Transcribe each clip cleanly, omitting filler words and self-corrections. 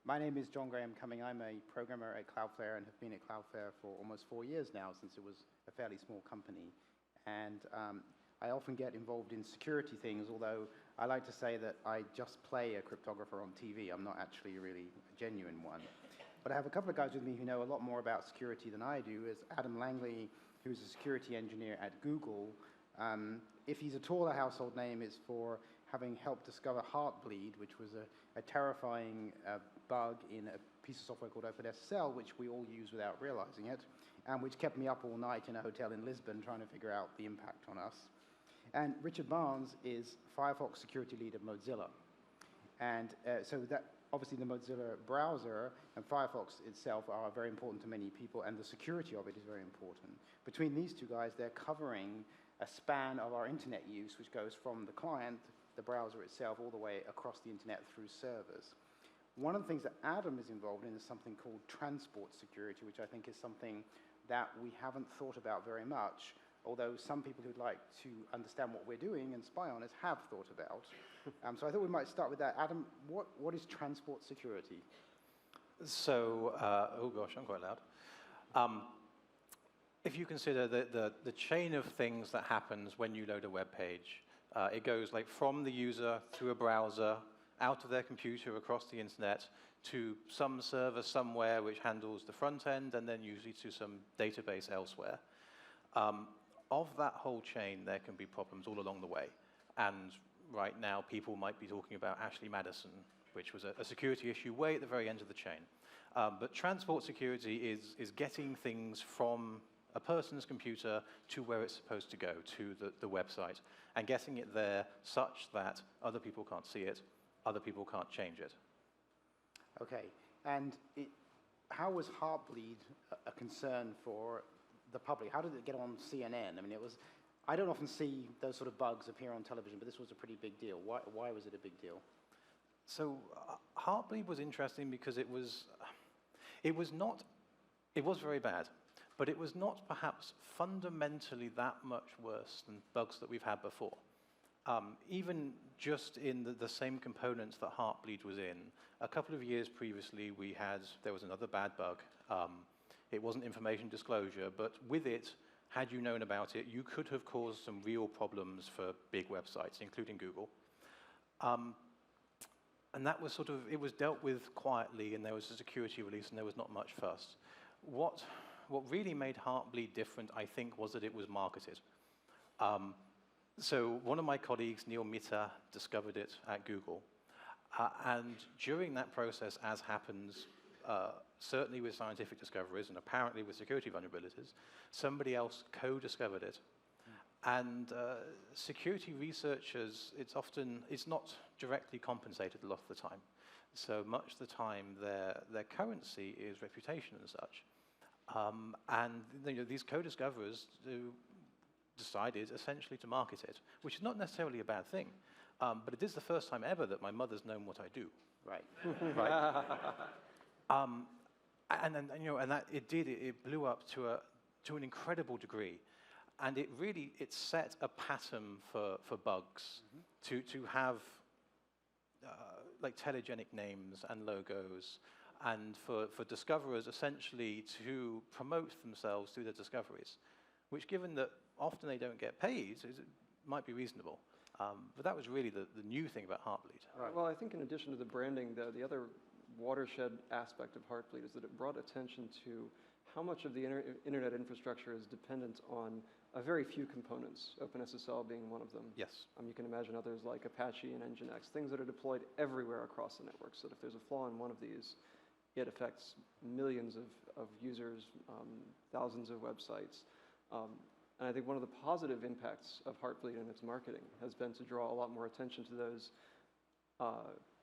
My name is John Graham Cumming. I'm a programmer at CloudFlare and have been at CloudFlare for almost 4 years now, since it was a fairly small company. And I often get involved in security things, although I like to say that I just play a cryptographer on TV. I'm not actually really a genuine one. But I have a couple of guys with me who know a lot more about security than I do. There's Adam Langley, who's a security engineer at Google. If he's at all a household name, it's for having helped discover Heartbleed, which was a terrifying bug in a piece of software called OpenSSL, which we all use without realizing it, and which kept me up all night in a hotel in Lisbon trying to figure out the impact on us. And Richard Barnes is Firefox Security Lead at Mozilla. And so that, obviously the Mozilla browser and Firefox itself are very important to many people, and the security of it is very important. Between these two guys, they're covering a span of our internet use, which goes from the client, the browser itself, all the way across the internet through servers. One of the things that Adam is involved in is something called transport security, which I think is something that we haven't thought about very much, although some people who'd like to understand what we're doing and spy on us have thought about. So I thought we might start with that. Adam, what is transport security? So, oh gosh, I'm quite loud. If you consider the chain of things that happens when you load a web page, it goes like from the user through a browser, out of their computer, across the internet, to some server somewhere which handles the front end, and then usually to some database elsewhere. Of that whole chain, there can be problems all along the way. And right now, people might be talking about Ashley Madison, which was a security issue way at the very end of the chain. But transport security is getting things from a person's computer to where it's supposed to go, to the website, and getting it there such that other people can't see it, other people can't change it. Okay, and how was Heartbleed a concern for the public? How did it get on CNN? I mean, I don't often see those sort of bugs appear on television, but this was a pretty big deal. Why was it a big deal? So Heartbleed was interesting because it was very bad, but it was not perhaps fundamentally that much worse than bugs that we've had before. Even just in the same components that Heartbleed was in, a couple of years previously there was another bad bug. It wasn't information disclosure, but with it, had you known about it, you could have caused some real problems for big websites, including Google. And that was it was dealt with quietly, and there was a security release, and there was not much fuss. What really made Heartbleed different, I think, was that it was marketed. So one of my colleagues, Neil Mitta, discovered it at Google. And during that process, as happens, certainly with scientific discoveries and apparently with security vulnerabilities, somebody else co-discovered it. And security researchers, it's not directly compensated a lot of the time. So much of the time, their currency is reputation and such. And these co-discoverers decided essentially to market it, which is not necessarily a bad thing. But it is the first time ever that my mother's known what I do. Right. Right. And then it blew up to an incredible degree, and it set a pattern for bugs to have like telegenic names and logos, and for discoverers essentially to promote themselves through their discoveries, which, given that often they don't get paid, it might be reasonable. But that was really the new thing about Heartbleed. Right. Well, I think in addition to the branding, the other watershed aspect of Heartbleed is that it brought attention to how much of the internet infrastructure is dependent on a very few components, OpenSSL being one of them. Yes. You can imagine others like Apache and Nginx, things that are deployed everywhere across the network, so that if there's a flaw in one of these, it affects millions of users, thousands of websites. And I think one of the positive impacts of Heartbleed and its marketing has been to draw a lot more attention to those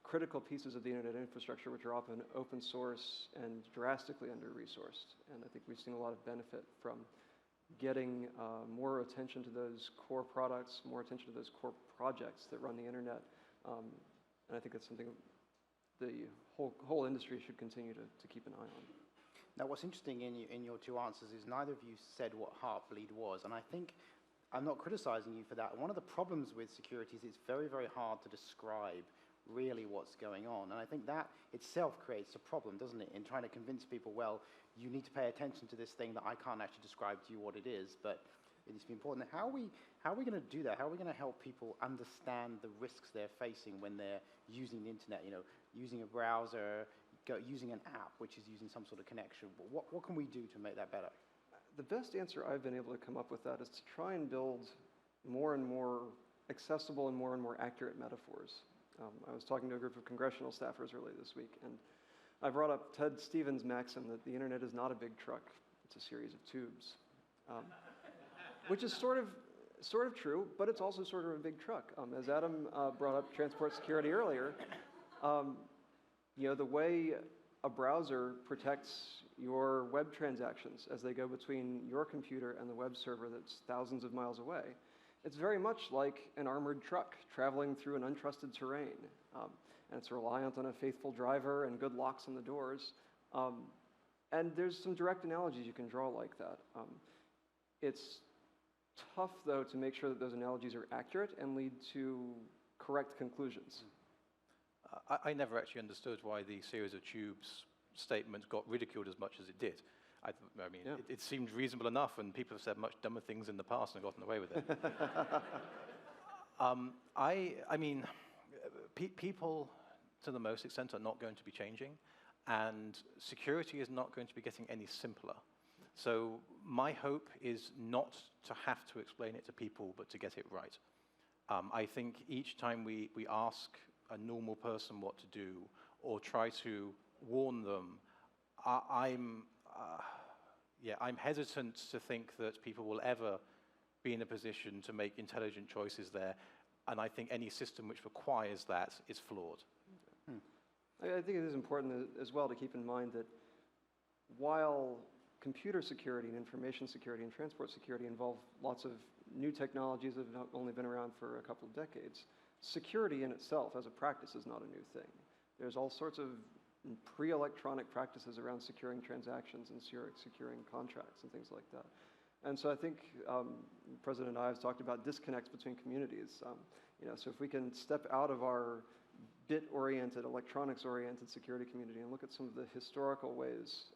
critical pieces of the internet infrastructure, which are often open source and drastically under-resourced. And I think we've seen a lot of benefit from getting more attention to those core products, more attention to those core projects that run the internet. And I think that's something the whole industry should continue to keep an eye on. Now, what's interesting in your two answers is neither of you said what Heartbleed was, and I think I'm not criticizing you for that. One of the problems with security is it's very, very hard to describe really what's going on. And I think that itself creates a problem, doesn't it, in trying to convince people, well, you need to pay attention to this thing that I can't actually describe to you what it is, but it needs to be important. How are we going to do that? How are we going to help people understand the risks they're facing when they're using the internet, using a browser, using an app which is using some sort of connection? What can we do to make that better? The best answer I've been able to come up with that is to try and build more and more accessible and more accurate metaphors. I was talking to a group of congressional staffers earlier this week, and I brought up Ted Stevens' maxim that the internet is not a big truck, it's a series of tubes. Which is sort of true, but it's also sort of a big truck. As Adam brought up transport security earlier, the way a browser protects your web transactions as they go between your computer and the web server that's thousands of miles away, it's very much like an armored truck traveling through an untrusted terrain. And it's reliant on a faithful driver and good locks on the doors. And there's some direct analogies you can draw like that. It's tough, though, to make sure that those analogies are accurate and lead to correct conclusions. I never actually understood why the series of tubes statement got ridiculed as much as it did. I mean, yeah. it seemed reasonable enough, and people have said much dumber things in the past and gotten away with it. I mean, people, to the most extent, are not going to be changing, and security is not going to be getting any simpler. So my hope is not to have to explain it to people, but to get it right. I think each time we ask a normal person what to do or try to warn them, I'm hesitant to think that people will ever be in a position to make intelligent choices there, and I think any system which requires that is flawed. I think it is important as well to keep in mind that while computer security and information security and transport security involve lots of new technologies that have only been around for a couple of decades, security in itself as a practice is not a new thing. There's all sorts of pre-electronic practices around securing transactions and securing contracts and things like that. And so I think President Ives talked about disconnects between communities. So if we can step out of our bit-oriented, electronics-oriented security community and look at some of the historical ways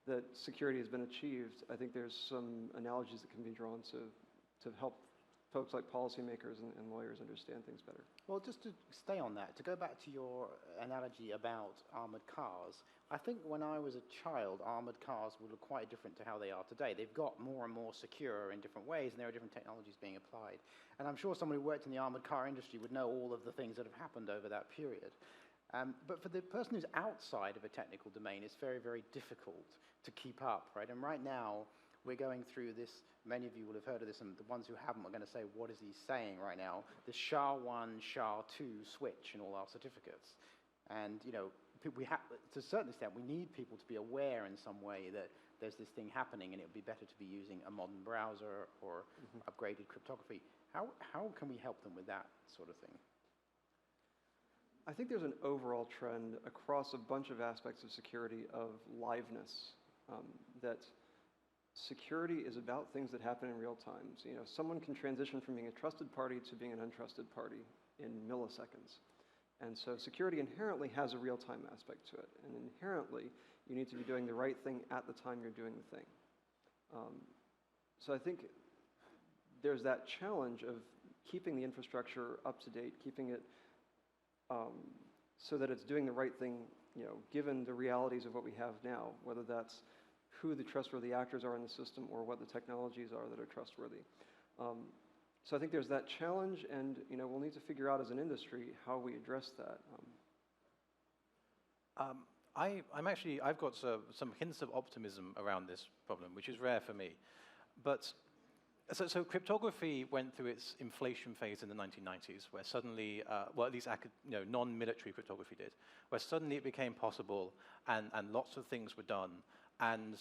that security has been achieved, I think there's some analogies that can be drawn to help folks like policymakers and lawyers understand things better. Well, just to stay on that, to go back to your analogy about armored cars, I think when I was a child, armored cars would look quite different to how they are today. They've got more and more secure in different ways, and there are different technologies being applied. And I'm sure someone who worked in the armored car industry would know all of the things that have happened over that period. But for the person who's outside of a technical domain, it's very, very difficult to keep up, right? And right now, we're going through this, many of you will have heard of this, and the ones who haven't are going to say, what is he saying right now? The SHA-1, SHA-2 switch in all our certificates. And, we have, to a certain extent, we need people to be aware in some way that there's this thing happening, and it would be better to be using a modern browser or upgraded cryptography. How can we help them with that sort of thing? I think there's an overall trend across a bunch of aspects of security of liveness, that security is about things that happen in real time. So, someone can transition from being a trusted party to being an untrusted party in milliseconds. And so security inherently has a real-time aspect to it. And inherently, you need to be doing the right thing at the time you're doing the thing. So I think there's that challenge of keeping the infrastructure up to date, keeping it so that it's doing the right thing, given the realities of what we have now, whether that's who the trustworthy actors are in the system or what the technologies are that are trustworthy. So I think there's that challenge, and we'll need to figure out as an industry how we address that. I've got some hints of optimism around this problem, which is rare for me. But so cryptography went through its inflation phase in the 1990s, where suddenly, well, at least non-military cryptography did, where suddenly it became possible, and lots of things were done, and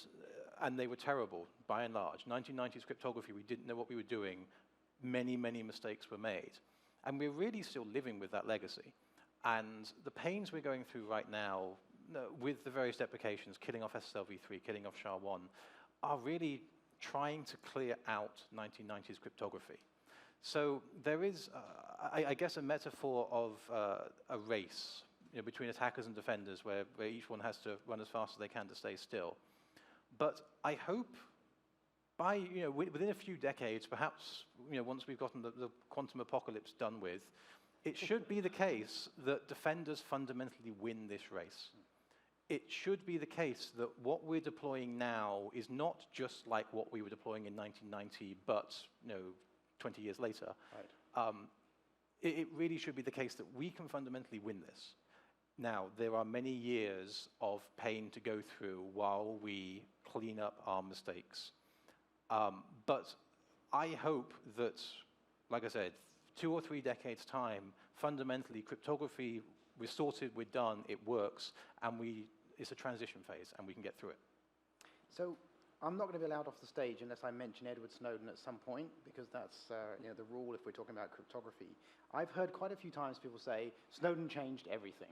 they were terrible by and large. 1990s cryptography, we didn't know what we were doing. Many, many mistakes were made. And we're really still living with that legacy. And the pains we're going through right now with the various deprecations, killing off SSLv3, killing off SHA-1, are really trying to clear out 1990s cryptography. So there is, I guess, a metaphor of a race, between attackers and defenders, where each one has to run as fast as they can to stay still. But I hope by, within a few decades, perhaps, once we've gotten the quantum apocalypse done with, it should be the case that defenders fundamentally win this race. It should be the case that what we're deploying now is not just like what we were deploying in 1990, but 20 years later. Right. It really should be the case that we can fundamentally win this. Now, there are many years of pain to go through while we clean up our mistakes. But I hope that, like I said, 2 or 3 decades' time, fundamentally, cryptography, we're sorted, we're done, it works, and it's a transition phase, and we can get through it. So I'm not going to be allowed off the stage unless I mention Edward Snowden at some point, because that's the rule if we're talking about cryptography. I've heard quite a few times people say, Snowden changed everything.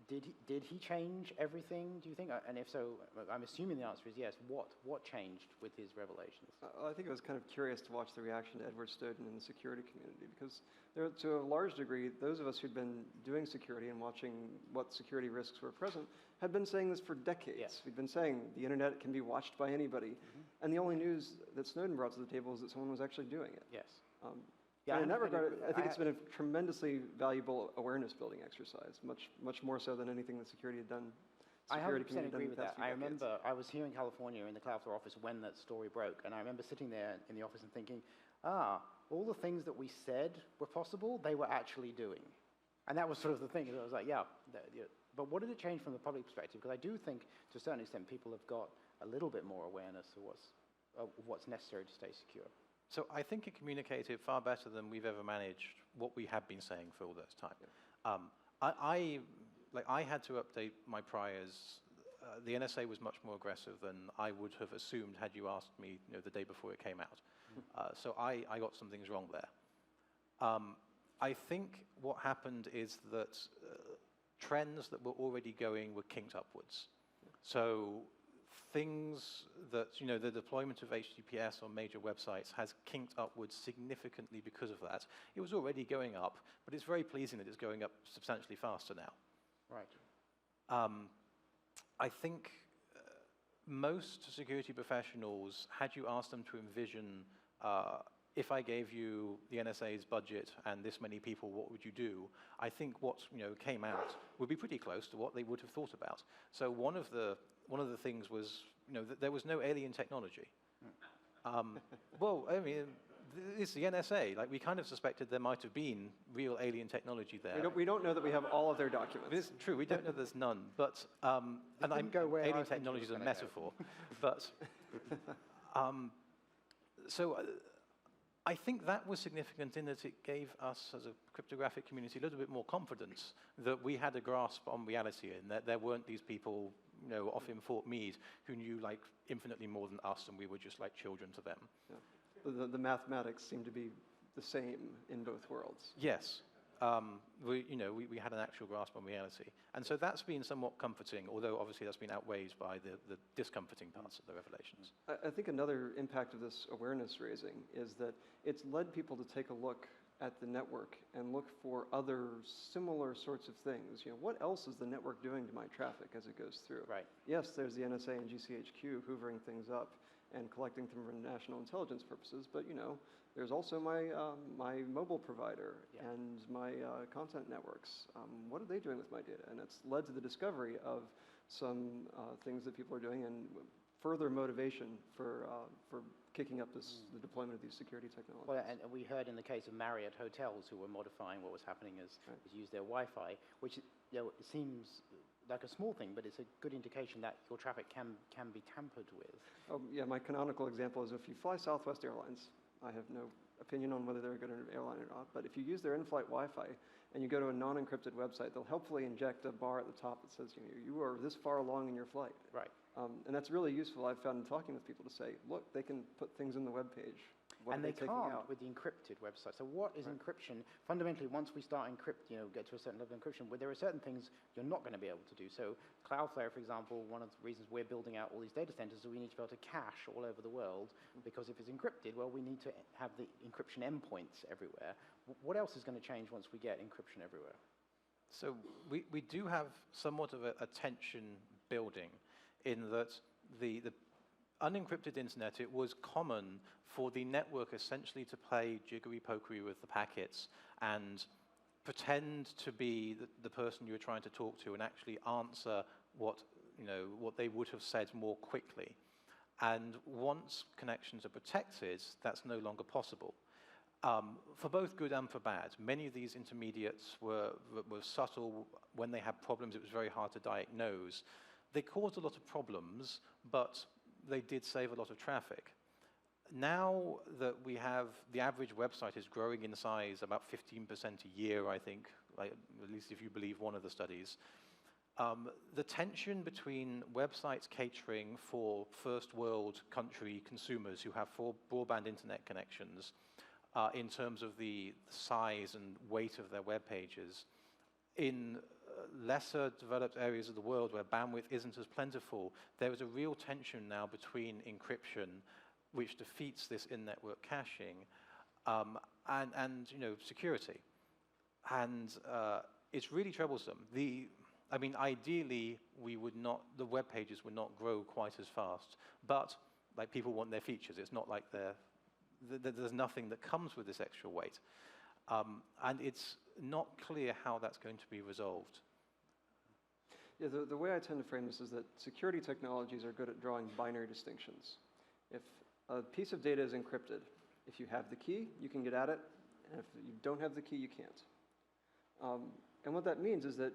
Did he change everything, do you think? And if so, I'm assuming the answer is yes. What changed with his revelations? I think it was kind of curious to watch the reaction to Edward Snowden in the security community, because there, to a large degree, those of us who'd been doing security and watching what security risks were present had been saying this for decades. Yes. We'd been saying the internet can be watched by anybody, and the only news that Snowden brought to the table is that someone was actually doing it. Yes. And in that regard, I think it's been a tremendously valuable awareness-building exercise, much more so than anything that security had done. I 100% done agree with that. few I decades. remember I was here in California in the CloudFlare office when that story broke, and I remember sitting there in the office and thinking, all the things that we said were possible, they were actually doing. And that was sort of the thing. I was like, but what did it change from the public perspective? Because I do think, to a certain extent, people have got a little bit more awareness of what's necessary to stay secure. So I think it communicated far better than we've ever managed what we have been saying for all this time. Yeah. I had to update my priors. The NSA was much more aggressive than I would have assumed had you asked me the day before it came out. So I got some things wrong there. I think what happened is that trends that were already going were kinked upwards. So things that, the deployment of HTTPS on major websites has kinked upwards significantly because of that. It was already going up, but it's very pleasing that it's going up substantially faster now. Right. I think most security professionals, had you asked them to envision, if I gave you the NSA's budget and this many people, what would you do? I think what came out would be pretty close to what they would have thought about. So one of the things was that there was no alien technology. Well, I mean, it's the NSA. Like, we kind of suspected there might have been real alien technology there. We don't know that we have all of their documents. It's true. We don't know there's none. But and alien technology is a metaphor. But so. I think that was significant in that it gave us, as a cryptographic community, a little bit more confidence that we had a grasp on reality and that there weren't these people, off in Fort Meade who knew infinitely more than us, and we were just like children to them. Yeah. The mathematics seem to be the same in both worlds. Yes. We had an actual grasp on reality. And so that's been somewhat comforting, although obviously that's been outweighed by the discomforting parts of the revelations. I think another impact of this awareness raising is that it's led people to take a look at the network and look for other similar sorts of things. What else is the network doing to my traffic as it goes through? Right. Yes, there's the NSA and GCHQ hoovering things up and collecting them for national intelligence purposes, but there's also my mobile provider and my content networks. What are they doing with my data? And it's led to the discovery of some things that people are doing and further motivation for kicking up the deployment of these security technologies. Well, and we heard in the case of Marriott hotels who were modifying what was happening as use their Wi-Fi, which it seems like a small thing, but it's a good indication that your traffic can be tampered with. Oh, yeah, my canonical example is if you fly Southwest Airlines, I have no opinion on whether they're a good airline or not, but if you use their in-flight Wi-Fi and you go to a non-encrypted website, they'll helpfully inject a bar at the top that says, you are this far along in your flight. Right. And that's really useful, I've found in talking with people, to say, look, they can put things in the web page What and are they taking can't out? with the encrypted website. So what is Right. encryption? Fundamentally, once we start get to a certain level of encryption, well, there are certain things you're not going to be able to do. So CloudFlare, for example, one of the reasons we're building out all these data centers is we need to be able to cache all over the world, because if it's encrypted, well, we need to have the encryption endpoints everywhere. What else is going to change once we get encryption everywhere? So we do have somewhat of a tension building in that the unencrypted internet, it was common for the network essentially to play jiggery-pokery with the packets and pretend to be the person you were trying to talk to and actually answer what they would have said more quickly. And once connections are protected, that's no longer possible. For both good and for bad. Many of these intermediates were subtle. When they had problems, it was very hard to diagnose. They caused a lot of problems, but they did save a lot of traffic. Now that we have, the average website is growing in size about 15% a year, I think, like, at least if you believe one of the studies. The tension between websites catering for first world country consumers who have full broadband internet connections in terms of the size and weight of their web pages, in lesser developed areas of the world where bandwidth isn't as plentiful, there is a real tension now between encryption, which defeats this in-network caching, and security. And it's really troublesome. Ideally, the web pages would not grow quite as fast, but like, people want their features. It's not like there's nothing that comes with this extra weight. And it's not clear how that's going to be resolved. Yeah, the way I tend to frame this is that security technologies are good at drawing binary distinctions. If a piece of data is encrypted, if you have the key, you can get at it, and if you don't have the key, you can't. And what that means is that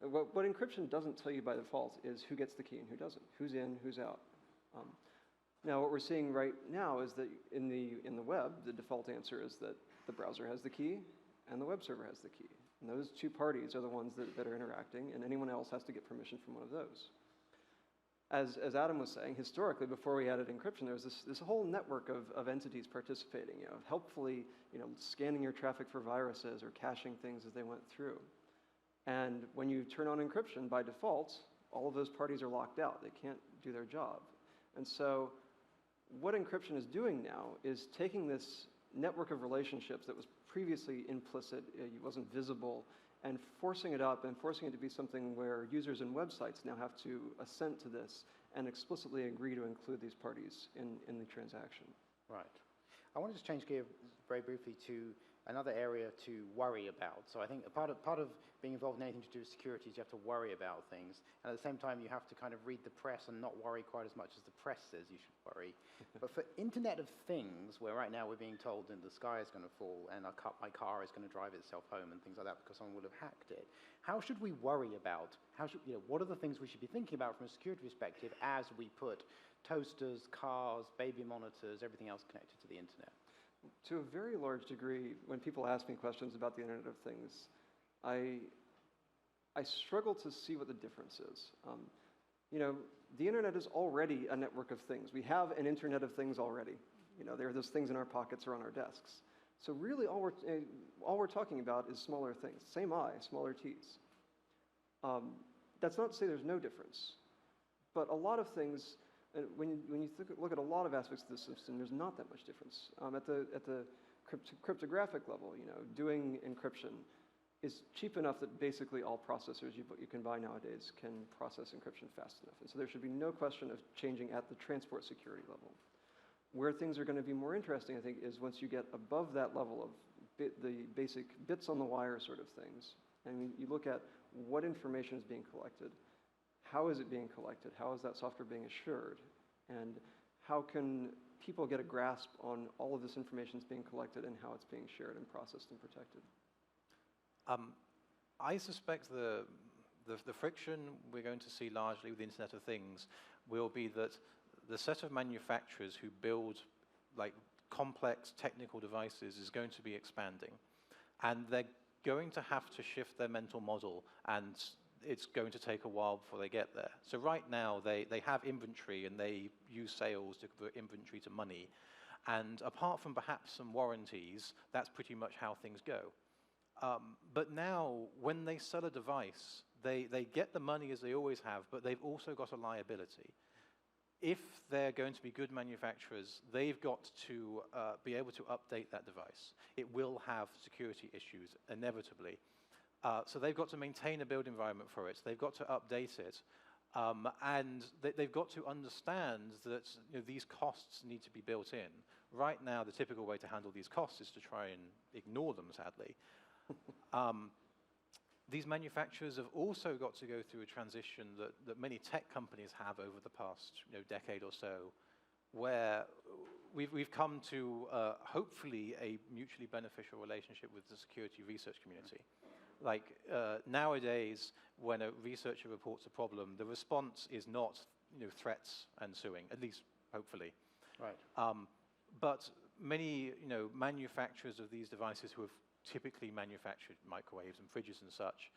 what encryption doesn't tell you by default is who gets the key and who doesn't, who's in, who's out. Now, what we're seeing right now is that in the web, the default answer is that the browser has the key and the web server has the key. And those two parties are the ones that are interacting, and anyone else has to get permission from one of those. As Adam was saying, historically, before we added encryption, there was this whole network of entities participating, helpfully scanning your traffic for viruses or caching things as they went through. And when you turn on encryption, by default, all of those parties are locked out. They can't do their job. And so what encryption is doing now is taking this network of relationships that was previously implicit, it wasn't visible, and forcing it up and forcing it to be something where users and websites now have to assent to this and explicitly agree to include these parties in the transaction. Right. I want to just change gear very briefly to another area to worry about. So I think a part of being involved in anything to do with security is you have to worry about things. And at the same time, you have to kind of read the press and not worry quite as much as the press says you should worry. But for Internet of Things, where right now we're being told that the sky is going to fall and my car is going to drive itself home and things like that because someone will have hacked it, how should we worry about, what are the things we should be thinking about from a security perspective as we put toasters, cars, baby monitors, everything else connected to the internet? To a very large degree, when people ask me questions about the Internet of Things, I struggle to see what the difference is. The Internet is already a network of things. We have an Internet of Things already. There are those things in our pockets or on our desks. So really, all we're talking about is smaller things. Same I, smaller t's. That's not to say there's no difference, but a lot of things. When you look at a lot of aspects of the system, there's not that much difference. At the cryptographic level, doing encryption is cheap enough that basically all processors you can buy nowadays can process encryption fast enough. And so there should be no question of changing at the transport security level. Where things are going to be more interesting, I think, is once you get above that level of the basic bits on the wire sort of things, and you look at what information is being collected, how is it being collected? How is that software being assured? And how can people get a grasp on all of this information that's being collected and how it's being shared and processed and protected? I suspect the friction we're going to see largely with the Internet of Things will be that the set of manufacturers who build like complex technical devices is going to be expanding. And they're going to have to shift their mental model, and it's going to take a while before they get there. So right now, they have inventory, and they use sales to convert inventory to money. And apart from perhaps some warranties, that's pretty much how things go. But now, when they sell a device, they get the money as they always have, but they've also got a liability. If they're going to be good manufacturers, they've got to be able to update that device. It will have security issues, inevitably. So they've got to maintain a build environment for it. They've got to update it. And they've got to understand that these costs need to be built in. Right now, the typical way to handle these costs is to try and ignore them, sadly. These manufacturers have also got to go through a transition that many tech companies have over the past decade or so, where we've come to hopefully a mutually beneficial relationship with the security research community. Like nowadays, when a researcher reports a problem, the response is not threats and suing, at least hopefully. Right. But many manufacturers of these devices who have typically manufactured microwaves and fridges and such,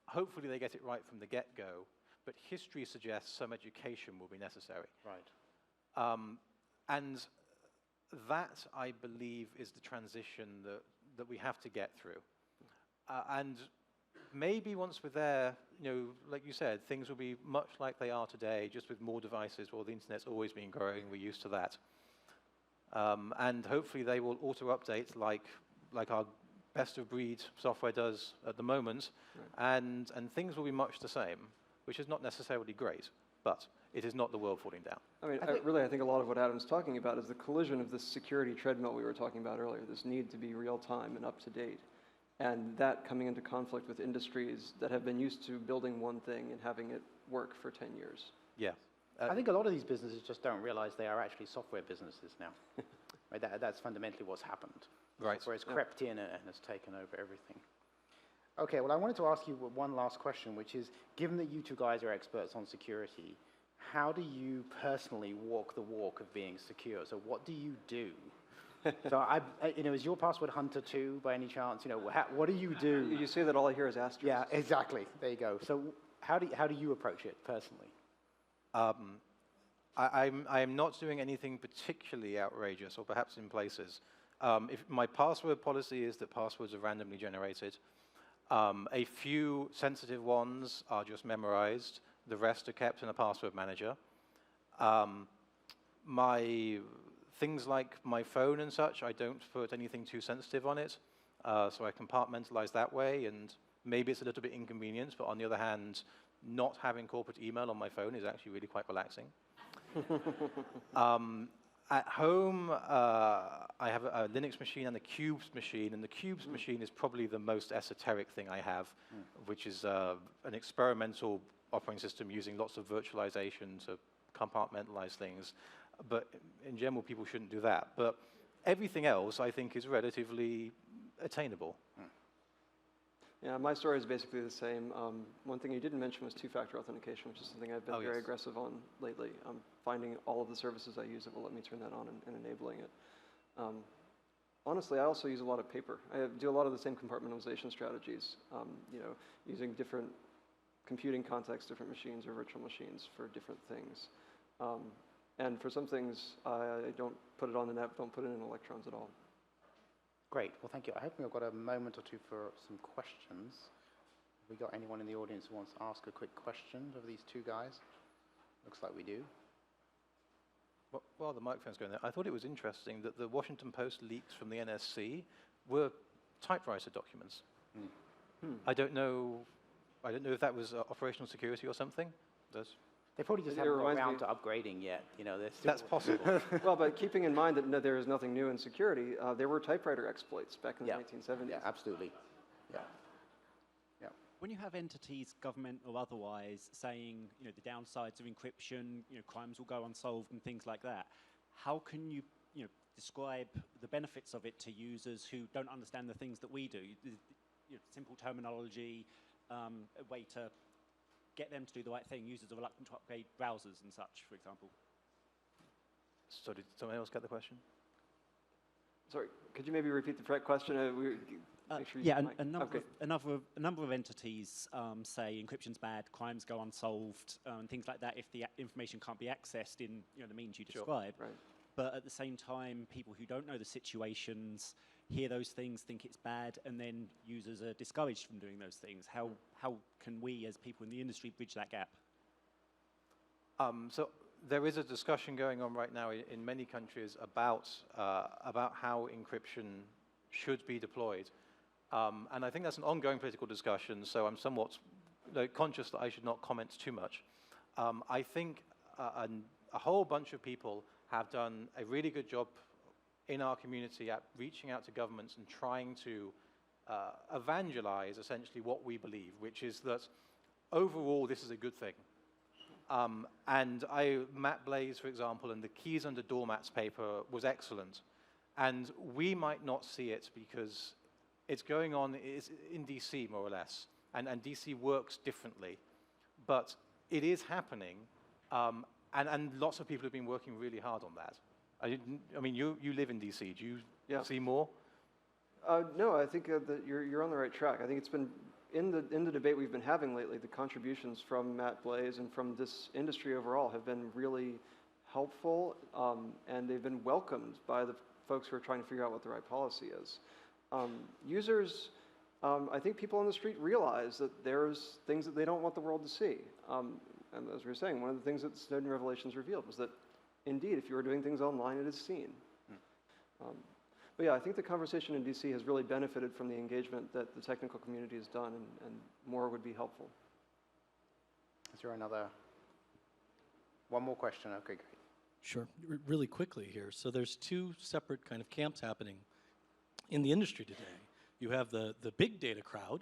hopefully they get it right from the get-go, but history suggests some education will be necessary. Right. And that, I believe, is the transition that we have to get through. And maybe once we're there, like you said, things will be much like they are today, just with more devices. Well, the internet's always been growing, we're used to that. And hopefully they will auto-update like our best-of-breed software does at the moment, right. and things will be much the same, which is not necessarily great, but it is not the world falling down. I mean, I think a lot of what Adam's talking about is the collision of this security treadmill we were talking about earlier, this need to be real-time and up-to-date, and that coming into conflict with industries that have been used to building one thing and having it work for 10 years. Yeah. I think a lot of these businesses just don't realize they are actually software businesses now. Right? That's fundamentally what's happened. Right. Where it's crept in and has taken over everything. Okay, well, I wanted to ask you one last question, which is, given that you two guys are experts on security, how do you personally walk the walk of being secure? So what do you do? So, is your password Hunter too, by any chance? What do you do? You say that all I hear is asterisks. Yeah, exactly. There you go. So how do you approach it personally? I am not doing anything particularly outrageous, or perhaps in places. If my password policy is that passwords are randomly generated. A few sensitive ones are just memorized. The rest are kept in a password manager. Things like my phone and such, I don't put anything too sensitive on it. So I compartmentalize that way, and maybe it's a little bit inconvenient, but on the other hand, not having corporate email on my phone is actually really quite relaxing. At home, I have a Linux machine and a Cubes machine, and the Cubes machine is probably the most esoteric thing I have, which is an experimental operating system using lots of virtualization to compartmentalize things. But in general, people shouldn't do that. But everything else, I think, is relatively attainable. Yeah, my story is basically the same. One thing you didn't mention was two-factor authentication, which is something I've been very aggressive on lately. Finding all of the services I use that will let me turn that on and enabling it. Honestly, I also use a lot of paper. I do a lot of the same compartmentalization strategies, using different computing contexts, different machines or virtual machines for different things. And for some things, I don't put it on the net, don't put it in electrons at all. Great. Well, thank you. I hope we've got a moment or two for some questions. Have we got anyone in the audience who wants to ask a quick question of these two guys? Looks like we do. Well, while the microphone's going there, I thought it was interesting that the Washington Post leaks from the NSC were typewriter documents. I don't know if that was operational security or something. They probably just haven't got around to upgrading yet. That's possible. Well, but keeping in mind that there is nothing new in security, there were typewriter exploits back in the 1970s. Yeah, absolutely. Yeah. When you have entities, government or otherwise, saying the downsides of encryption, crimes will go unsolved and things like that, how can you describe the benefits of it to users who don't understand the things that we do? Simple terminology, a way to get them to do the right thing. Users are reluctant to upgrade browsers and such, for example. So did someone else get the question? Sorry, could you maybe repeat the question? Make sure a number of entities say encryption's bad, crimes go unsolved, and things like that if the information can't be accessed in the means you describe. Right. but at the same time, people who don't know the situations hear those things, think it's bad, and then users are discouraged from doing those things. How can we, as people in the industry, bridge that gap? So there is a discussion going on right now in many countries about how encryption should be deployed. And I think that's an ongoing political discussion, so I'm somewhat conscious that I should not comment too much. I think a whole bunch of people have done a really good job in our community at reaching out to governments and trying to evangelize essentially what we believe, which is that overall this is a good thing. And Matt Blaze, for example, and the Keys Under Doormats paper was excellent. And we might not see it because it's going on in DC, more or less. And DC works differently. But it is happening. And lots of people have been working really hard on that. I mean, you live in DC. Do you see more? No, I think that you're on the right track. I think it's been in the debate we've been having lately, the contributions from Matt Blaze and from this industry overall have been really helpful, and they've been welcomed by the folks who are trying to figure out what the right policy is. Users, I think people on the street realize that there's things that they don't want the world to see. And as we were saying, one of the things that Snowden revelations revealed was that, indeed, if you are doing things online, it is seen. But yeah, I think the conversation in DC has really benefited from the engagement that the technical community has done, and more would be helpful. Is there one more question? Okay, great. Sure, really quickly here. So there's two separate kind of camps happening in the industry today. You have the big data crowd,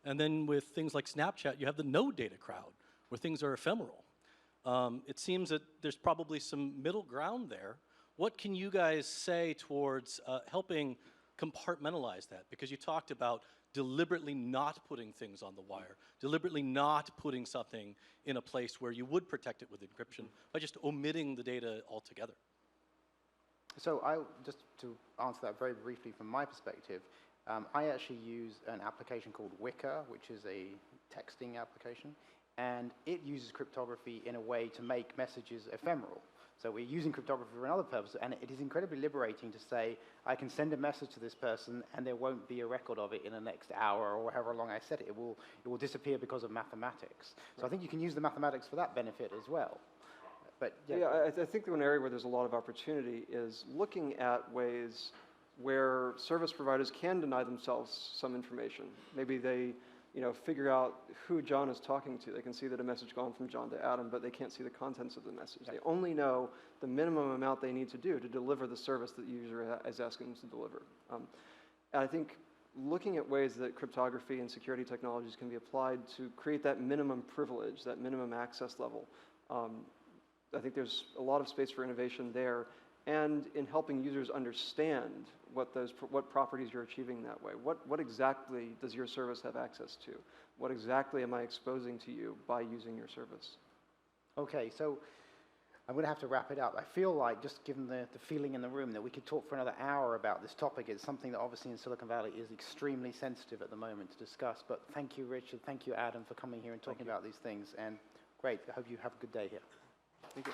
and then with things like Snapchat, you have the no data crowd, where things are ephemeral. It seems that there's probably some middle ground there. What can you guys say towards helping compartmentalize that? Because you talked about deliberately not putting things on the wire, deliberately not putting something in a place where you would protect it with encryption by just omitting the data altogether. So just to answer that very briefly from my perspective, I actually use an application called Wicker, which is a texting application, and it uses cryptography in a way to make messages ephemeral. So we're using cryptography for another purpose, and it is incredibly liberating to say, I can send a message to this person, and there won't be a record of it in the next hour or however long I set it. It will disappear because of mathematics. So I think you can use the mathematics for that benefit as well. But yeah, I think one area where there's a lot of opportunity is looking at ways where service providers can deny themselves some information. Maybe they figure out who John is talking to. They can see that a message gone from John to Adam, but they can't see the contents of the message. They only know the minimum amount they need to do to deliver the service that the user is asking them to deliver. And I think looking at ways that cryptography and security technologies can be applied to create that minimum privilege, that minimum access level, I think there's a lot of space for innovation there, and in helping users understand what properties you're achieving that way. What exactly does your service have access to? What exactly am I exposing to you by using your service? Okay, so I'm going to have to wrap it up. I feel like, just given the feeling in the room, that we could talk for another hour about this topic. It's something that obviously in Silicon Valley is extremely sensitive at the moment to discuss. But thank you, Richard. Thank you, Adam, for coming here and talking about these things. And great. I hope you have a good day here. Thank you.